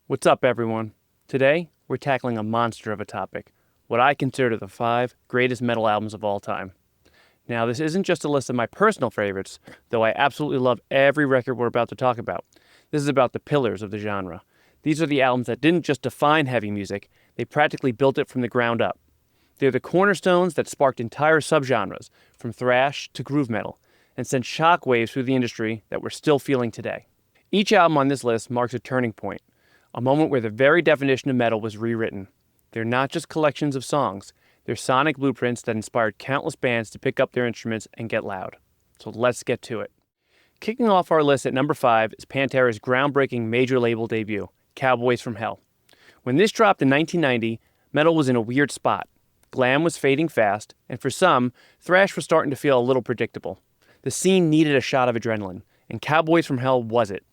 What's up, everyone? Today, we're tackling a monster of a topic, what I consider the 5 greatest metal albums of all time. Now, this isn't just a list of my personal favorites, though I absolutely love every record we're about to talk about. This is about the pillars of the genre. These are the albums that didn't just define heavy music, they practically built it from the ground up. They're the cornerstones that sparked entire subgenres, from thrash to groove metal, and sent shockwaves through the industry that we're still feeling today. Each album on this list marks a turning point, a moment where the very definition of metal was rewritten. They're not just collections of songs, they're sonic blueprints that inspired countless bands to pick up their instruments and get loud. So let's get to it. Kicking off our list at number 5 is Pantera's groundbreaking major label debut, Cowboys from Hell. When this dropped in 1990, metal was in a weird spot. Glam was fading fast, and for some, thrash was starting to feel a little predictable. The scene needed a shot of adrenaline, and Cowboys from Hell was it.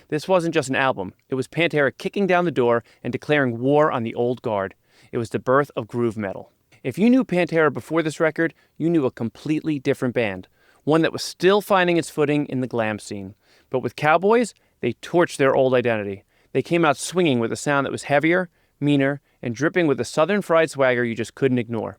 This wasn't just an album, it was Pantera kicking down the door and declaring war on the old guard. It was the birth of groove metal. If you knew Pantera before this record, you knew a completely different band, one that was still finding its footing in the glam scene. But with Cowboys, they torched their old identity. They came out swinging with a sound that was heavier, meaner, and dripping with a southern fried swagger you just couldn't ignore.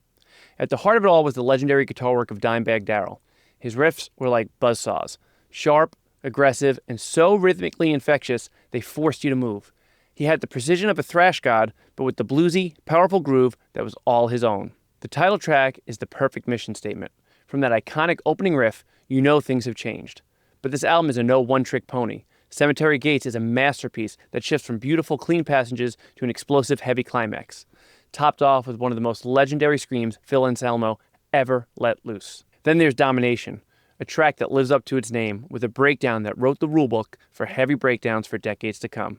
At the heart of it all was the legendary guitar work of Dimebag Darrell. His riffs were like buzzsaws, sharp, aggressive, and so rhythmically infectious they forced you to move. He had the precision of a thrash god, but with the bluesy, powerful groove that was all his own. The title track is the perfect mission statement. From that iconic opening riff, you know things have changed. But this album is a no one-trick pony. Cemetery Gates is a masterpiece that shifts from beautiful, clean passages to an explosive, heavy climax, topped off with one of the most legendary screams Phil Anselmo ever let loose. Then there's Domination, a track that lives up to its name, with a breakdown that wrote the rulebook for heavy breakdowns for decades to come.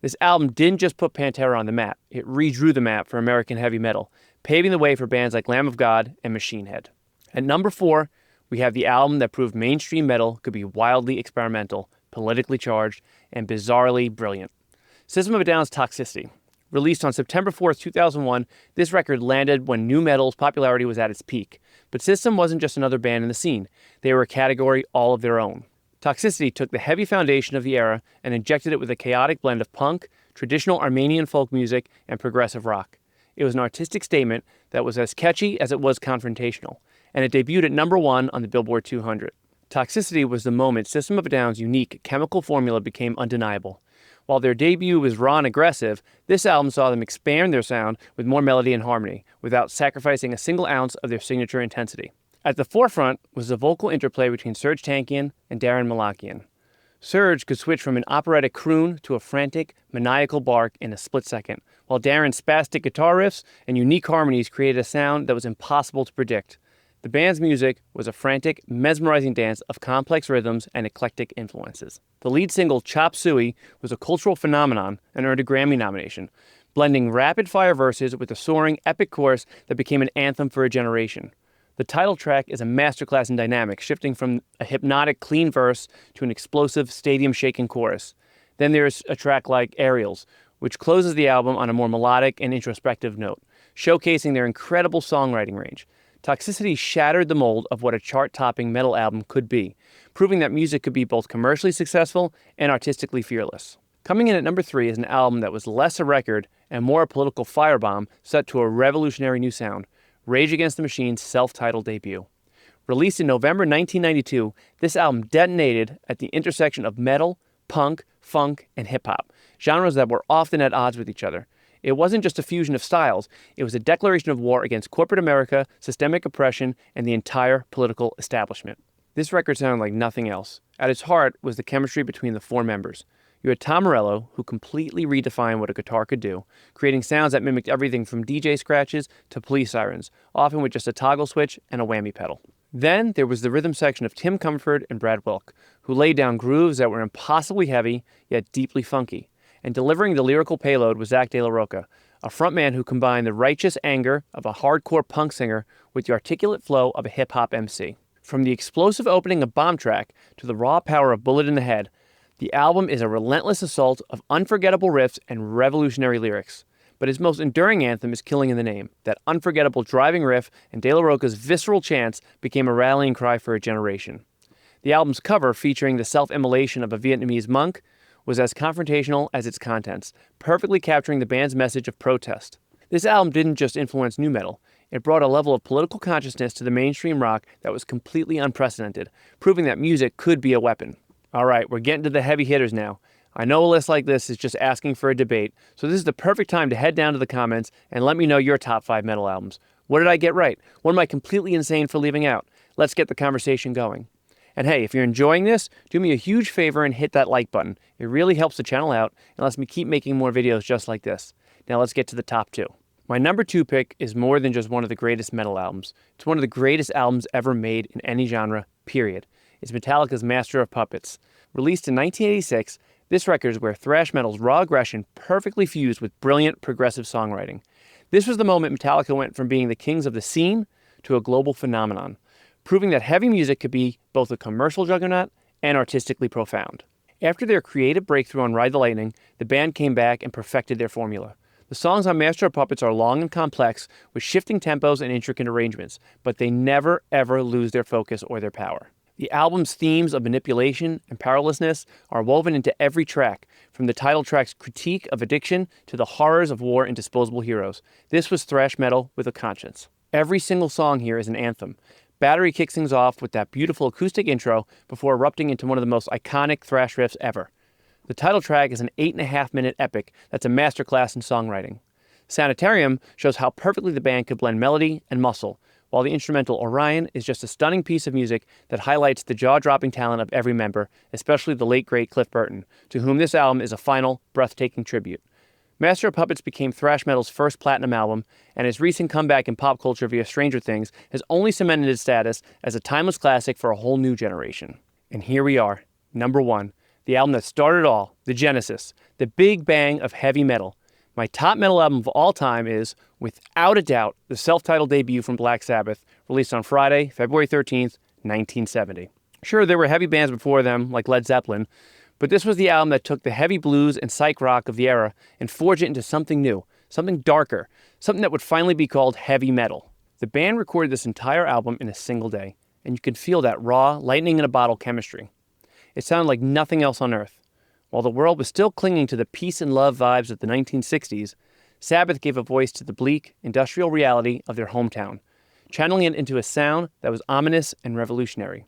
This album didn't just put Pantera on the map, it redrew the map for American heavy metal, paving the way for bands like Lamb of God and Machine Head. At number 4, we have the album that proved mainstream metal could be wildly experimental, politically charged, and bizarrely brilliant. System of a Down's Toxicity. Released on September 4th, 2001, this record landed when nu metal's popularity was at its peak. But System wasn't just another band in the scene. They were a category all of their own. Toxicity took the heavy foundation of the era and injected it with a chaotic blend of punk, traditional Armenian folk music, and progressive rock. It was an artistic statement that was as catchy as it was confrontational, and it debuted at number 1 on the Billboard 200. Toxicity was the moment System of a Down's unique chemical formula became undeniable. While their debut was raw and aggressive, this album saw them expand their sound with more melody and harmony, without sacrificing a single ounce of their signature intensity. At the forefront was the vocal interplay between Serj Tankian and Darren Malakian. Serj could switch from an operatic croon to a frantic, maniacal bark in a split second, while Darren's spastic guitar riffs and unique harmonies created a sound that was impossible to predict. The band's music was a frantic, mesmerizing dance of complex rhythms and eclectic influences. The lead single, Chop Suey, was a cultural phenomenon and earned a Grammy nomination, blending rapid-fire verses with a soaring, epic chorus that became an anthem for a generation. The title track is a masterclass in dynamics, shifting from a hypnotic, clean verse to an explosive, stadium-shaking chorus. Then there's a track like Aerials, which closes the album on a more melodic and introspective note, showcasing their incredible songwriting range. Toxicity shattered the mold of what a chart-topping metal album could be, proving that music could be both commercially successful and artistically fearless. Coming in at number 3 is an album that was less a record and more a political firebomb set to a revolutionary new sound, Rage Against the Machine's self-titled debut. Released in November 1992, this album detonated at the intersection of metal, punk, funk, and hip-hop, genres that were often at odds with each other. It wasn't just a fusion of styles, it was a declaration of war against corporate America, systemic oppression, and the entire political establishment. This record sounded like nothing else. At its heart was the chemistry between the 4 members. You had Tom Morello, who completely redefined what a guitar could do, creating sounds that mimicked everything from DJ scratches to police sirens, often with just a toggle switch and a whammy pedal. Then there was the rhythm section of Tim Comfort and Brad Wilk, who laid down grooves that were impossibly heavy, yet deeply funky. And delivering the lyrical payload was Zach De La Rocha, a frontman who combined the righteous anger of a hardcore punk singer with the articulate flow of a hip-hop MC. From the explosive opening of Bomb Track to the raw power of Bullet in the Head, the album is a relentless assault of unforgettable riffs and revolutionary lyrics. But his most enduring anthem is Killing in the Name. That unforgettable driving riff and De La Rocha's visceral chants became a rallying cry for a generation. The album's cover, featuring the self-immolation of a Vietnamese monk, was as confrontational as its contents, perfectly capturing the band's message of protest. This album didn't just influence nu metal, it brought a level of political consciousness to the mainstream rock that was completely unprecedented, proving that music could be a weapon. Alright, we're getting to the heavy hitters now. I know a list like this is just asking for a debate, so this is the perfect time to head down to the comments and let me know your top 5 metal albums. What did I get right? What am I completely insane for leaving out? Let's get the conversation going. And hey, if you're enjoying this, do me a huge favor and hit that like button. It really helps the channel out and lets me keep making more videos just like this. Now let's get to the top 2. My number 2 pick is more than just one of the greatest metal albums. It's one of the greatest albums ever made in any genre, period. It's Metallica's Master of Puppets. Released in 1986, this record is where thrash metal's raw aggression perfectly fused with brilliant progressive songwriting. This was the moment Metallica went from being the kings of the scene to a global phenomenon, proving that heavy music could be both a commercial juggernaut and artistically profound. After their creative breakthrough on Ride the Lightning, the band came back and perfected their formula. The songs on Master of Puppets are long and complex, with shifting tempos and intricate arrangements, but they never ever lose their focus or their power. The album's themes of manipulation and powerlessness are woven into every track, from the title track's critique of addiction to the horrors of war and disposable heroes. This was thrash metal with a conscience. Every single song here is an anthem. Battery kicks things off with that beautiful acoustic intro before erupting into one of the most iconic thrash riffs ever. The title track is an 8.5-minute epic that's a masterclass in songwriting. Sanitarium shows how perfectly the band could blend melody and muscle, while the instrumental Orion is just a stunning piece of music that highlights the jaw-dropping talent of every member, especially the late great Cliff Burton, to whom this album is a final, breathtaking tribute. Master of Puppets became thrash metal's first platinum album, and its recent comeback in pop culture via Stranger Things has only cemented its status as a timeless classic for a whole new generation. And here we are, number 1, the album that started it all, the Genesis, the big bang of heavy metal. My top metal album of all time is, without a doubt, the self-titled debut from Black Sabbath, released on Friday, February 13th, 1970. Sure, there were heavy bands before them, like Led Zeppelin, but this was the album that took the heavy blues and psych rock of the era and forged it into something new, something darker, something that would finally be called heavy metal. The band recorded this entire album in a single day, and you could feel that raw, lightning-in-a-bottle chemistry. It sounded like nothing else on earth. While the world was still clinging to the peace and love vibes of the 1960s, Sabbath gave a voice to the bleak, industrial reality of their hometown, channeling it into a sound that was ominous and revolutionary.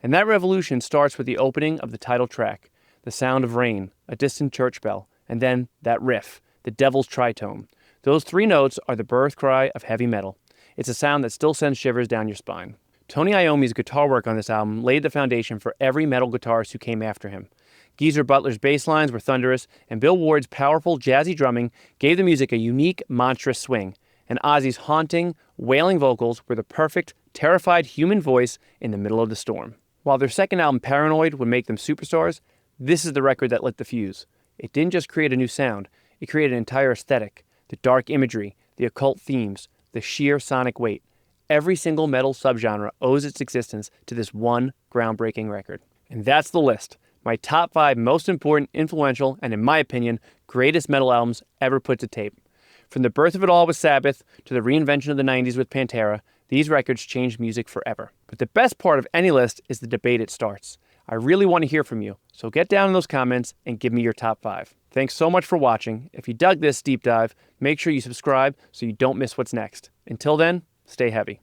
And that revolution starts with the opening of the title track, the sound of rain, a distant church bell, and then that riff, the devil's tritone. Those 3 notes are the birth cry of heavy metal. It's a sound that still sends shivers down your spine. Tony Iommi's guitar work on this album laid the foundation for every metal guitarist who came after him. Geezer Butler's bass lines were thunderous, and Bill Ward's powerful, jazzy drumming gave the music a unique, monstrous swing, and Ozzy's haunting, wailing vocals were the perfect, terrified human voice in the middle of the storm. While their second album, Paranoid, would make them superstars, this is the record that lit the fuse. It didn't just create a new sound, it created an entire aesthetic, the dark imagery, the occult themes, the sheer sonic weight. Every single metal subgenre owes its existence to this one groundbreaking record. And that's the list. My top 5 most important, influential, and in my opinion, greatest metal albums ever put to tape. From the birth of it all with Sabbath to the reinvention of the 90s with Pantera, these records changed music forever. But the best part of any list is the debate it starts. I really want to hear from you, so get down in those comments and give me your top 5. Thanks so much for watching. If you dug this deep dive, make sure you subscribe so you don't miss what's next. Until then, stay heavy.